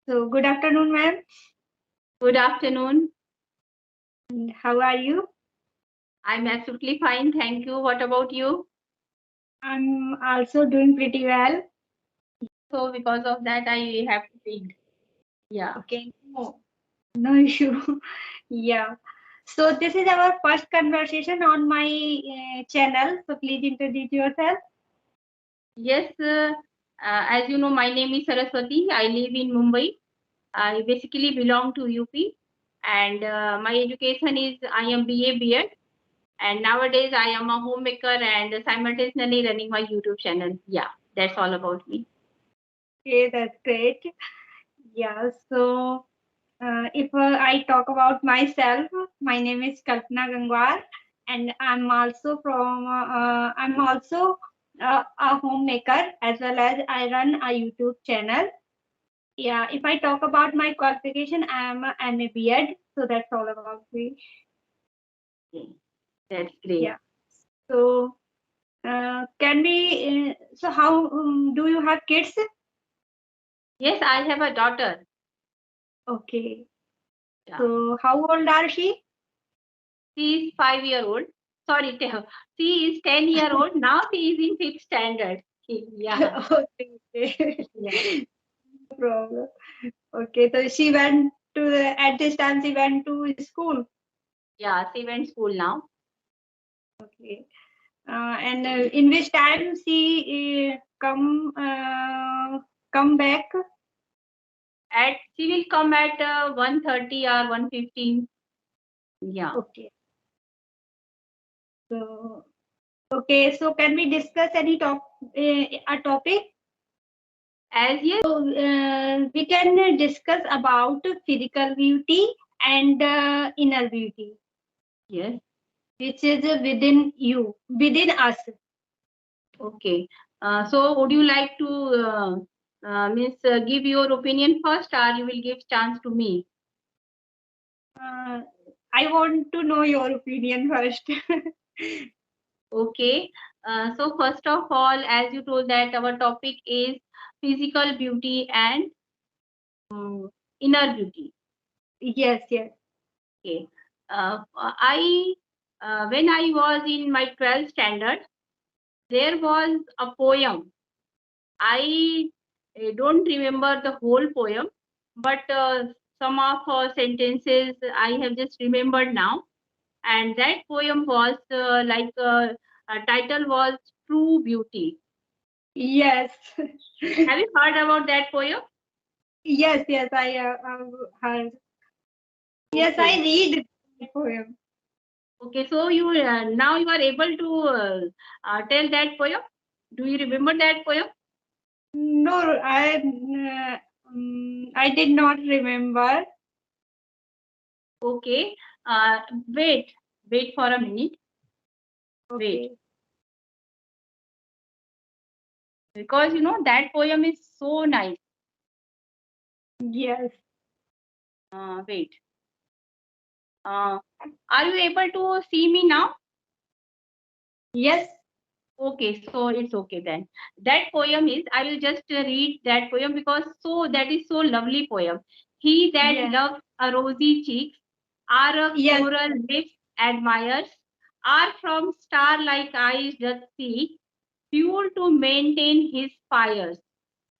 So, good afternoon, ma'am. Good afternoon. How are you? I'm absolutely fine. Thank you. What about you? I'm also doing pretty well. So, because of that, I have to pick. Yeah. Okay, no issue. Yeah. So, this is our first conversation on my channel. So, please introduce yourself. Yes, as you know, my name is Saraswati. I live in Mumbai. I basically belong to UP. And my education is I am BA BEd. And nowadays, I am a homemaker and simultaneously running my YouTube channel. Yeah, that's all about me. Okay, that's great. Yeah. So, if I talk about myself, my name is Kalpana Gangwar, and I'm also a homemaker as well as I run a YouTube channel. Yeah, if I talk about my qualification, I am a MA BEd, so that's all about me. Okay, that's great. Yeah. So, can we? So, how do you have kids? Yes, I have a daughter. Okay. Yeah. So, how old are she? She is 5 year old. Sorry, she is 10 year old. Now she is in fifth standard. Yeah, Okay. Okay. yeah, No problem. Okay. So she went to at this time she went to school. yeah. She went school now. Okay. And in which time she come back? At she will come at 1:30 or 1:15. Yeah. Okay. So okay. So can we discuss any a topic? As yes, So we can discuss about physical beauty and inner beauty, yes. which is within us. Okay. So would you like to means give your opinion first, or you will give chance to me? Uh, I want to know your opinion first. Okay. So first of all, as you told that our topic is physical beauty and inner beauty. Yes, yes. Okay. I when I was in my 12th standard, there was a poem. I don't remember the whole poem, but some of sentences I have just remembered now. And that poem was title was True Beauty. Yes. Have you heard about that poem? Yes, yes, I heard. Yes, I Okay. read the poem. Okay. So you now you are able to tell that poem. Do you remember that poem? No, I did not remember. Okay. Uh, wait, wait for a minute. Wait, Okay. because you know that poem is so nice. Yes. Wait. Uh, are you able to see me now? Yes. Okay, so it's okay then. That poem is, I will just read that poem because so that is so lovely poem. He that Yes. loves a rosy cheeks, are of Yes. coral lips admires, are from star-like eyes doth see, fuel to maintain his fires.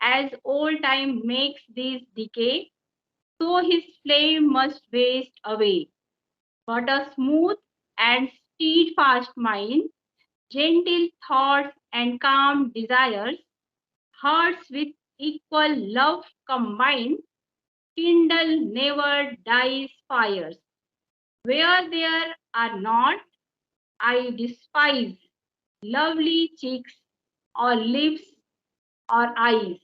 As old time makes these decay, so his flame must waste away. But a smooth and steadfast mind, gentle thoughts and calm desires, hearts with equal love combined, kindle never dies fires. Where there are not, I despise lovely cheeks or lips or eyes.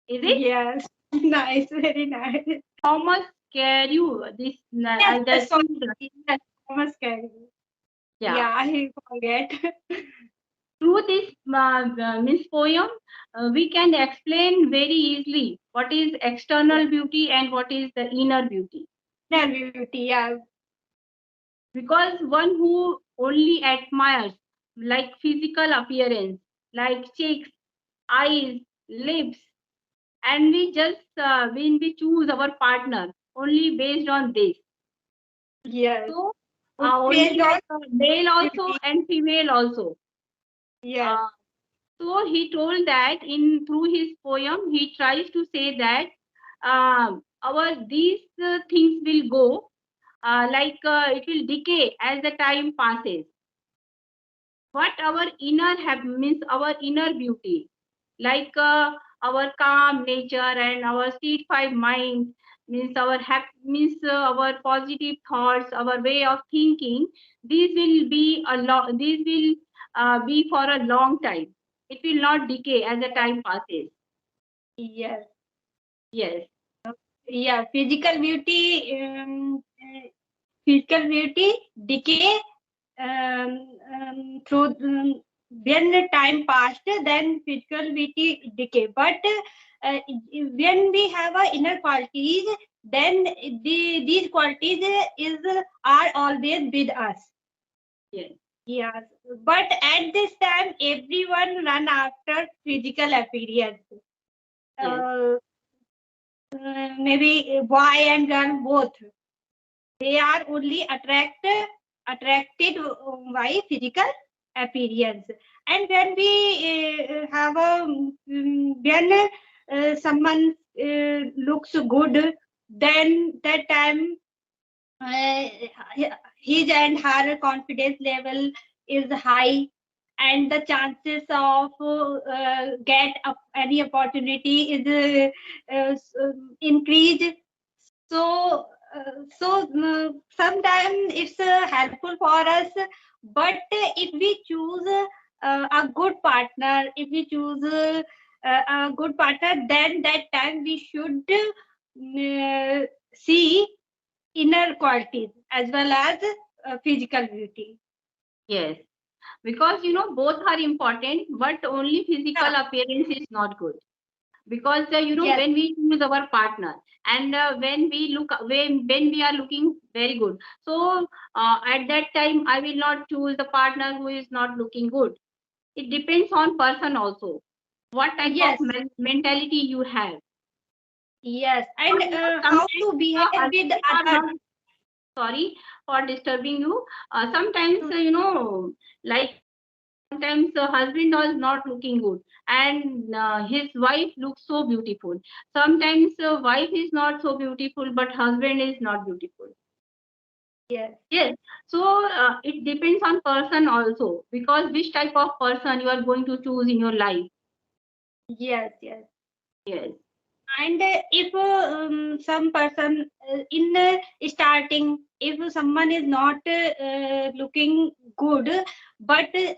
Is it? Yes. Nice. Very nice. Thomas Carew, this, Yes. Yes. Sorry. this Yes. Thomas Carey. yeah. Yeah, I forget. Through this Miss poem, we can explain very easily what is Yeah. external beauty and what is the inner beauty. Inner beauty. Yeah. Because one who only admires like physical appearance, like cheeks, eyes, lips, and we just when we choose our partner only based on this. Yes. So It's only based on like male also activity. and female also. Yes. Uh, so he told that in through his poem, he tries to say that our these things will go it will decay as the time passes. But our inner have means our inner beauty, like our calm nature and our steadfast mind means means our positive thoughts, our way of thinking. These will be a lot. These will be for a long time. It will not decay as the time passes. Yes. Yes, Yeah. Physical beauty decay through when the time passed, then physical beauty decay. But when we have inner qualities, then these qualities is are always with us. yes, Yes, but at this time, everyone run after physical appearance. yes, Uh, Maybe boy and girl both. They are only attracted by physical appearance. And when we have a when someone looks good, then that time uh, his and her confidence level is high, and the chances of get up any opportunity is increased. So sometimes it's helpful for us, but if we choose a good partner, if we choose a good partner, then that time we should see inner qualities as well as physical beauty. yes. Because both are important, but only Yeah. physical appearance is not good. Because Yes. when we choose our partner and when we are looking very good, so at that time I will not choose the partner who is not looking good. It depends on person also, what type of Yes. mentality you have. Yes. So, And how sometimes to behave the with husbands are others. not, sorry for disturbing you. Sometimes like sometimes the husband is not looking good and his wife looks so beautiful. Sometimes wife is not so beautiful but husband is not beautiful. Yes. Yes, so it depends on person also, because which type of person you are going to choose in your life. Yes. Yes. Yes, And if some person in starting, if someone is not looking good, but he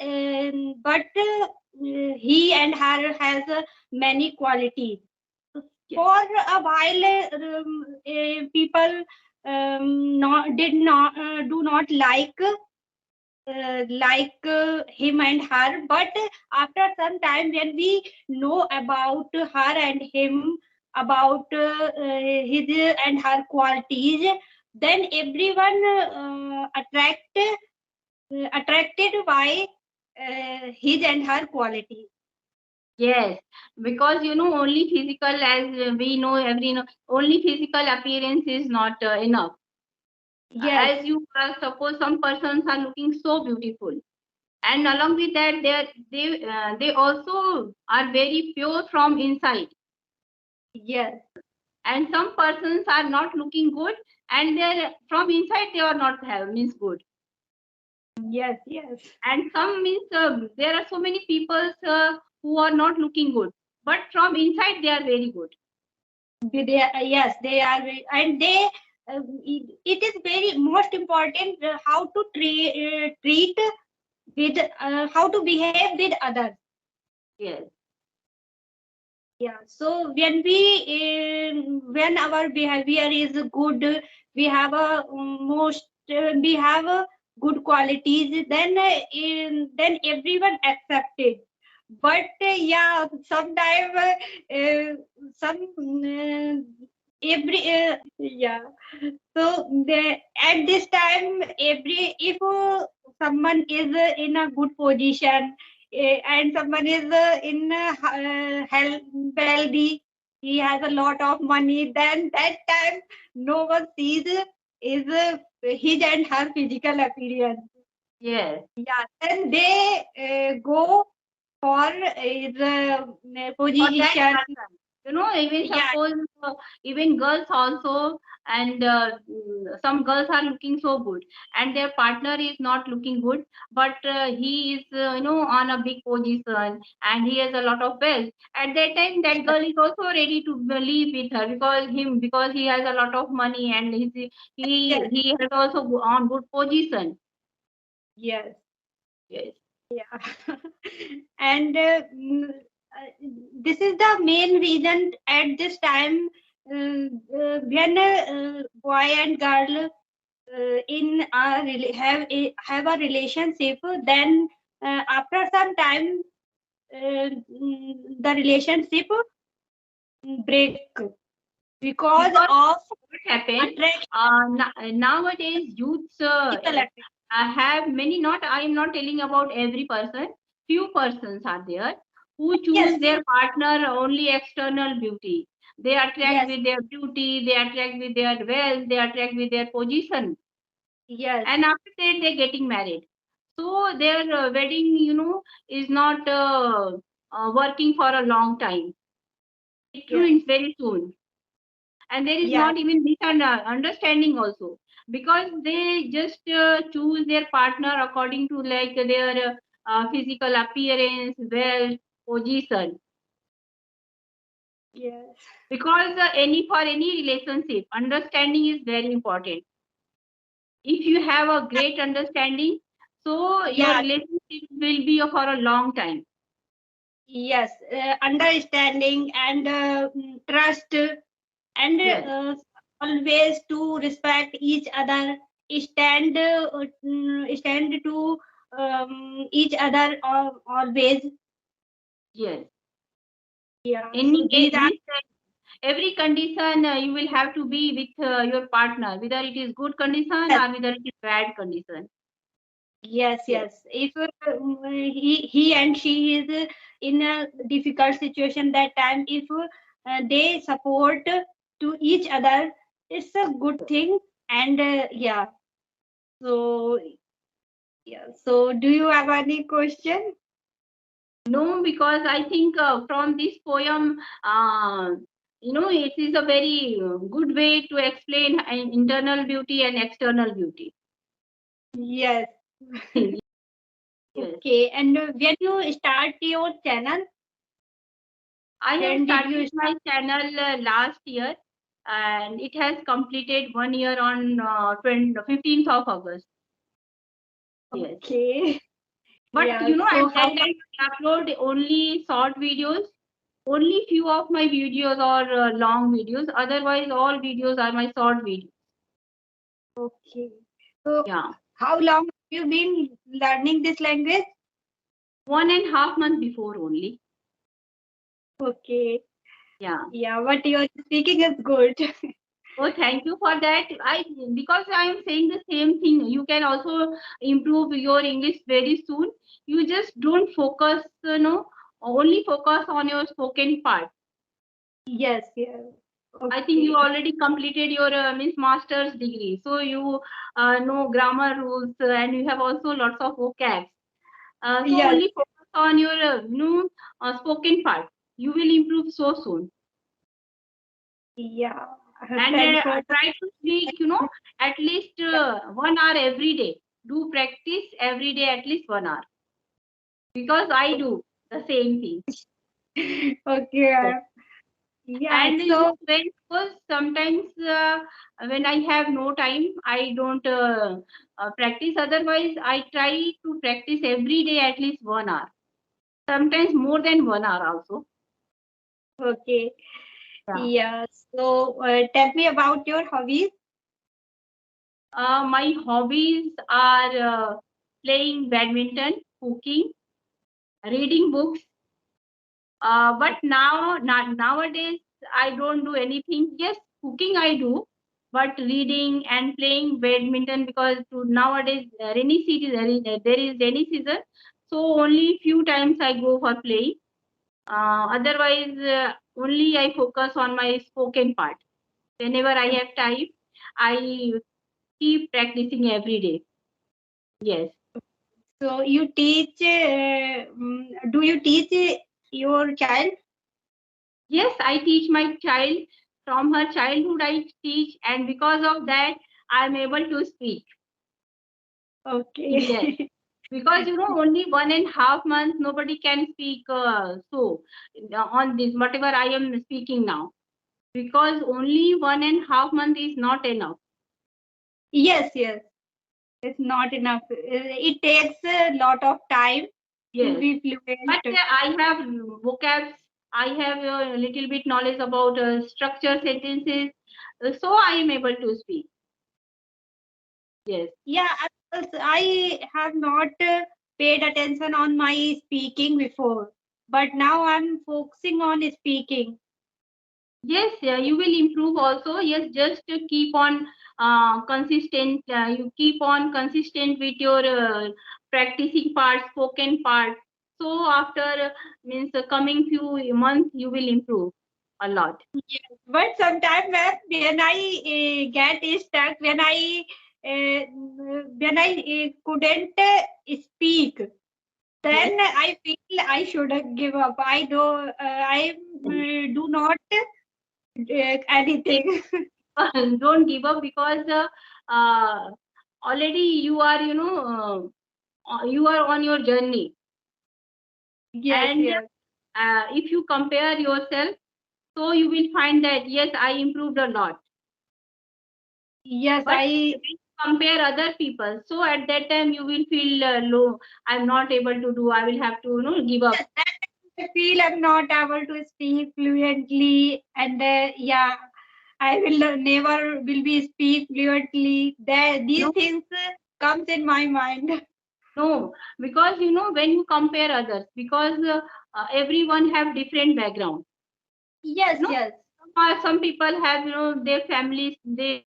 and her has many qualities. yes, For a while, people not did not do not him and her, but after some time when we know about her and him, about his and her qualities, then everyone attracted by his and her quality. yes. Because only physical, as we know, only physical appearance is not enough. Yes. As you suppose some persons are looking so beautiful, and along with that they also are very pure from inside, Yes. and some persons are not looking good and they're from inside they are not have means good, Yes. Yes. and some means there are so many people who are not looking good but from inside they are very good. Yes, they are, and they. It is very most important how to treat with how to behave with others. Yes, Yeah. So when our behavior is good, we have we have good qualities. Then then everyone accept it. But yeah, sometimes some every yeah. So at this time, every if someone is in a good position and someone is in health wealthy, he has a lot of money. Then that time no one sees is his and her physical appearance. Yes. Yeah, then they go for the For that position. person, even Yeah, suppose even girls also, and some girls are looking so good and their partner is not looking good, but he is on a big position and he has a lot of wealth. At that time that girl is also ready to live with her because he has a lot of money and yes, he has also on good position. yes, Yes. yeah. And this is the main reason at this time when boy and girl in a have a relationship, then after some time the relationship break because Because of what happened, attraction, nowadays youths physical attraction. have many, not I am not telling about every person, few persons are there who Yes, choose their partner only external beauty. They attract yes, with their beauty, they attract with their wealth, they attract with their position, yes, and after that they're getting married. So their wedding, is not working for a long time. It yes, ruins very soon, and there is yes, not even misunderstanding also, because they just choose their partner according to like their physical appearance, wealth, position. yes. Because any for any relationship, understanding is very important. If you have a great understanding, so your Yeah, relationship will be for a long time. yes, understanding and trust and Yes, always to respect each other, stand to each other always. yes. Yeah, Any so these are this every condition you will have to be with your partner, whether it is good condition yes, or whether it is bad condition. yes, Yes, yes. If he and she is in a difficult situation that time, if they support to each other, it's a good thing. And yeah, so yeah. So do you have any question? no, because I think from this poem, it is a very good way to explain internal beauty and external beauty. Yes. Yes, Okay. And when you start your channel, I have when did you started start? my channel last year, and it has completed 1 year on 15th of August. Yes. Okay. But Yeah. at So how that long? time I upload only short videos. Only few of my videos are long videos. Otherwise, all videos are my short videos. Okay. So Yeah, how long have you been learning this language? 1.5 months before only. Okay. Yeah. Yeah. What you're speaking is good. Oh, thank you for that. Because I am saying the same thing. You can also improve your English very soon. You just don't focus, only focus on your spoken part. Yes. Yes. I think you Okay. already completed your means master's degree, so you know grammar rules and you have also lots of vocabs. So Yes. only focus on your spoken part. You will improve so soon. Yeah. And Thanks for try to speak, at least 1 hour every day. Do practice every day at least 1 hour, because I do the same thing. okay. Yes. Yeah. And So when because sometimes when I have no time, I don't practice. Otherwise, I try to practice every day at least 1 hour. Sometimes more than 1 hour also. okay. Yeah. Yeah. So tell me about your hobbies. My hobbies are playing badminton, cooking, reading books. But nowadays I don't do anything. Yes, cooking I do, but reading and playing badminton, because nowadays rainy season, there is rainy season, so only few times I go for playing. Otherwise, only I focus on my spoken part. Whenever I have time, I keep practicing every day. Yes. So you teach, do you teach your child? Yes, I teach my child from her childhood. I teach, and because of that, I am able to speak. Yes, Okay. because only 1.5 months nobody can speak. On this, whatever I am speaking now, because only 1.5 month is not enough. Yes, yes. It's not enough. It takes a lot of time to Yes, be but fluent. I have vocabs. I have a little bit knowledge about structure sentences, so I am able to speak. Yes. Yeah, I have not paid attention on my speaking before, but now I'm focusing on speaking. Yes, you will improve also. Yes, just to keep on consistent. You keep on consistent with your practicing part, spoken part. So after means the coming few months, you will improve a lot. Yes, but sometimes when I get stuck, uh, when I couldn't speak, Yes, then I feel I should give up. I do not anything. don't give up because already you are you are on your journey, Yes, and yes, if you compare yourself, so you will find that yes, I improved a lot. yes. But when you compare other people, so at that time you will feel low. I'm not able to do. I will have to give up. Yes, that I feel I'm not able to speak fluently, and yeah, I will never will be speak fluently. These No, things comes in my mind. no, because when you compare others, because everyone have different background. Yes, No, yes, some people have their families. They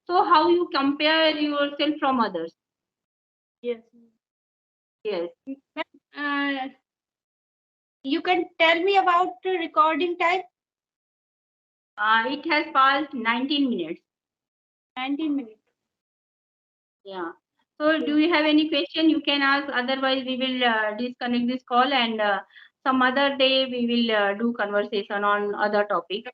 so how you compare yourself from others? yes. Yes, Uh, you can tell me about the recording time? it has passed 19 minutes. 19 minutes. Yeah. So, do Okay. you have any question you can ask? Otherwise, we will disconnect this call and some other day we will do conversation on other topic.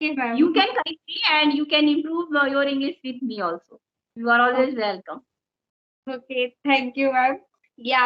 Okay, You ma'am. can correct me and you can improve your English with me also. You are always welcome. Okay, thank you, ma'am. Yeah,